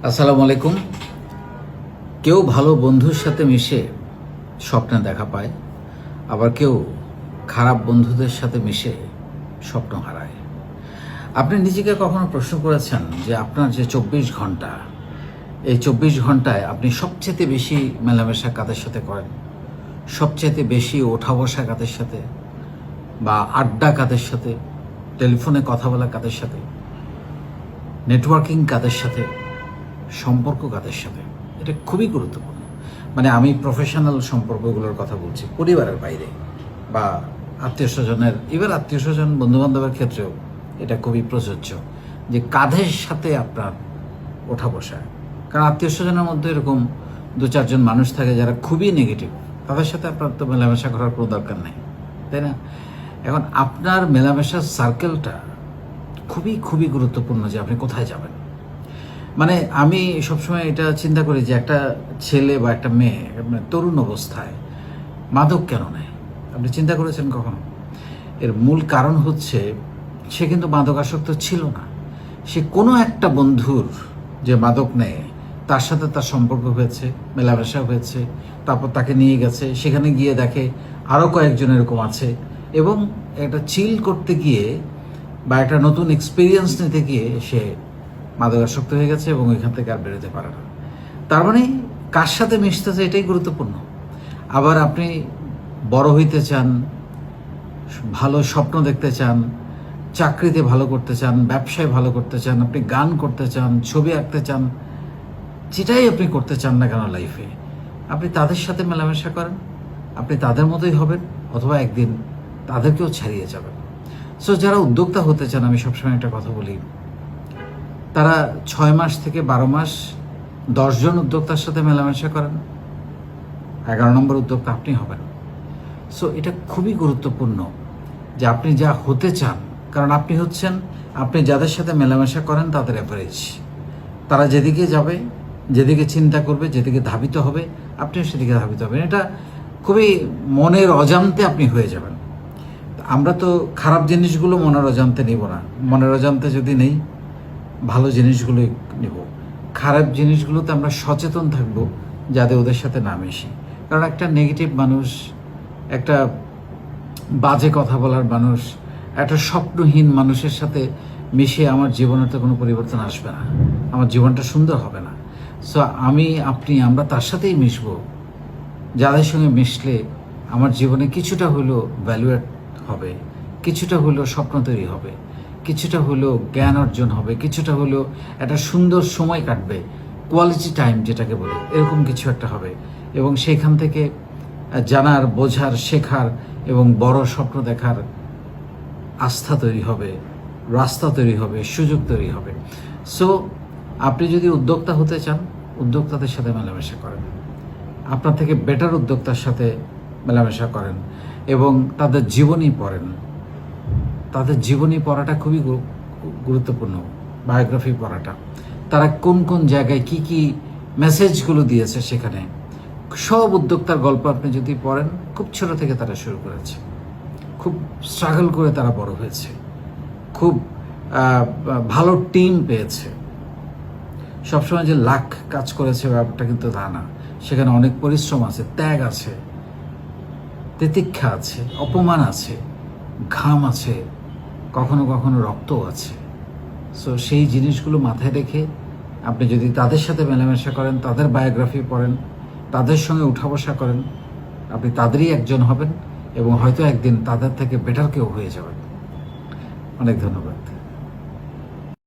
আসসালামু আলাইকুম। কেউ ভালো বন্ধুর সাথে মিশে স্বপ্নে দেখা পায়, আবার কেউ খারাপ বন্ধুদের সাথে মিশে স্বপ্ন হারায়। আপনি নিজেকে কখনো প্রশ্ন করেছেন যে আপনার যে 24 ঘন্টা, এই 24 ঘন্টায় আপনি সবচেয়ে বেশি মেলামেশা কাদের সাথে করেন? সবচেয়ে বেশি ওঠা বসা কাদের সাথে, বা আড্ডা কাদের সাথে, টেলিফোনে কথা বলা কাদের সাথে, নেটওয়ার্কিং কাদের সাথে, সম্পর্ক কাদের সাথে? এটা খুবই গুরুত্বপূর্ণ। মানে আমি প্রফেশনাল সম্পর্কগুলোর কথা বলছি, পরিবারের বাইরে বা আত্মীয় স্বজনের, এবার আত্মীয় স্বজন বন্ধুবান্ধবের ক্ষেত্রেও এটা খুবই প্রযোজ্য যে কাদের সাথে আপনার ওঠা বসা। কারণ আত্মীয় স্বজনের মধ্যে এরকম 2-4 জন মানুষ থাকে যারা খুবই নেগেটিভ, তাদের সাথে আপনার তো মেলামেশা করার কোনো দরকার নেই, তাই না? এখন আপনার মেলামেশার সার্কেলটা খুবই খুবই গুরুত্বপূর্ণ যে আপনি কোথায় যাবেন। মানে আমি সবসময় এটা চিন্তা করি যে একটা ছেলে বা একটা মেয়ে তরুণ অবস্থায় মাদক কেন নেয়? আপনি চিন্তা করেছেন কখনো? এর মূল কারণ হচ্ছে সে কিন্তু মাদকাসক্ত ছিল না, সে কোনো একটা বন্ধুর যে মাদক নেয় তার সাথে তার সম্পর্ক হয়েছে, মেলামেশা হয়েছে, তারপর তাকে নিয়ে গেছে, সেখানে গিয়ে দেখে আরও কয়েকজন এরকম আছে, এবং একটা চিল করতে গিয়ে বা একটা নতুন এক্সপিরিয়েন্স নিতে গিয়ে সে মাদকাসক্ত হয়ে গেছে এবং এখান থেকে আর বেরোতে পারে না। তার মানে কার সাথে মিশতেছে এটাই গুরুত্বপূর্ণ। আবার আপনি বড় হইতে চান, ভালো স্বপ্ন দেখতে চান, চাকরিতে ভালো করতে চান, ব্যবসায় ভালো করতে চান, আপনি গান করতে চান, ছবি আঁকতে চান, যেটাই আপনি করতে চান না কেন লাইফে, আপনি তাদের সাথে মেলামেশা করেন, আপনি তাদের মতোই হবেন, অথবা একদিন তাদেরকেও ছাড়িয়ে যাবেন। সো যারা উদ্যোক্তা হতে চান, আমি সবসময় একটা কথা বলি, তারা 6 মাস থেকে 12 মাস 10 জন উদ্যোক্তার সাথে মেলামেশা করেন, 11 নম্বর উদ্যোক্তা আপনি হবেন। সো এটা খুবই গুরুত্বপূর্ণ যে আপনি যা হতে চান, কারণ আপনি হচ্ছেন, আপনি যাদের সাথে মেলামেশা করেন তাদের অ্যাভারেজ। তারা যেদিকে যাবে, যেদিকে চিন্তা করবে, যেদিকে ধাবিত হবে, আপনিও সেদিকে ধাবিত হবেন। এটা খুবই মনের অজান্তে আপনি হয়ে যাবেন। আমরা তো খারাপ জিনিসগুলো মনের অজান্তে নিব না, মনের অজান্তে যদি নেই, ভালো জিনিসগুলোই নেব। খারাপ জিনিসগুলোতে আমরা সচেতন থাকবো যাতে ওদের সাথে না মিশি। কারণ একটা নেগেটিভ মানুষ, একটা বাজে কথা বলার মানুষ, একটা স্বপ্নহীন মানুষের সাথে মিশে আমার জীবনের তো কোনো পরিবর্তন আসবে না, আমার জীবনটা সুন্দর হবে না। সো আমরা তার সাথেই মিশবো যাদের সঙ্গে মিশলে আমার জীবনে কিছুটা হলেও ভ্যালুয়েট হবে, কিছুটা হলেও স্বপ্ন তৈরি হবে, কিছুটা হলেও জ্ঞান অর্জন হবে, কিছুটা হলেও একটা সুন্দর সময় কাটবে, কোয়ালিটি টাইম যেটাকে বলে, এরকম কিছু একটা হবে। এবং সেইখান থেকে জানার, বোঝার, শেখার এবং বড় স্বপ্ন দেখার আস্থা তৈরি হবে, রাস্তা তৈরি হবে, সুযোগ তৈরি হবে। সো আপনি যদি উদ্যোক্তা হতে চান, উদ্যোক্তাদের সাথে মেলামেশা করেন, আপনার থেকে বেটার উদ্যোক্তার সাথে মেলামেশা করেন এবং তাদের জীবনী পড়েন। তাদের জীবনী পড়াটা খুবই গুরুত্বপূর্ণ, বায়োগ্রাফি পড়াটা। তারা কোন কোন জায়গায় কি কি মেসেজগুলো দিয়েছে, সেখানে সব উদ্যোক্তার গল্প আপনি যদি পড়েন, খুব ছোট থেকে তারা শুরু করেছে, খুব স্ট্রাগল করে তারা বড় হয়েছে, খুব ভালো টিম পেয়েছে। সবসময় যে লাখ কাজ করেছে ব্যাপারটা কিন্তু তা না, সেখানে অনেক পরিশ্রম আছে, ত্যাগ আছে, তিতিক্ষা আছে, অপমান আছে, ঘাম আছে, কখনো কখনো রক্তও আছে। সো সেই জিনিসগুলো মাথায় রেখে আপনি যদি তাদের সাথে মেলামেশা করেন, তাদের বায়োগ্রাফি পড়েন, তাদের সঙ্গে উঠা বসা করেন, আপনি তাদেরই একজন হবেন এবং হয়তো একদিন তাদের থেকে বেটার কেউ হয়ে যাবেন। অনেক ধন্যবাদ।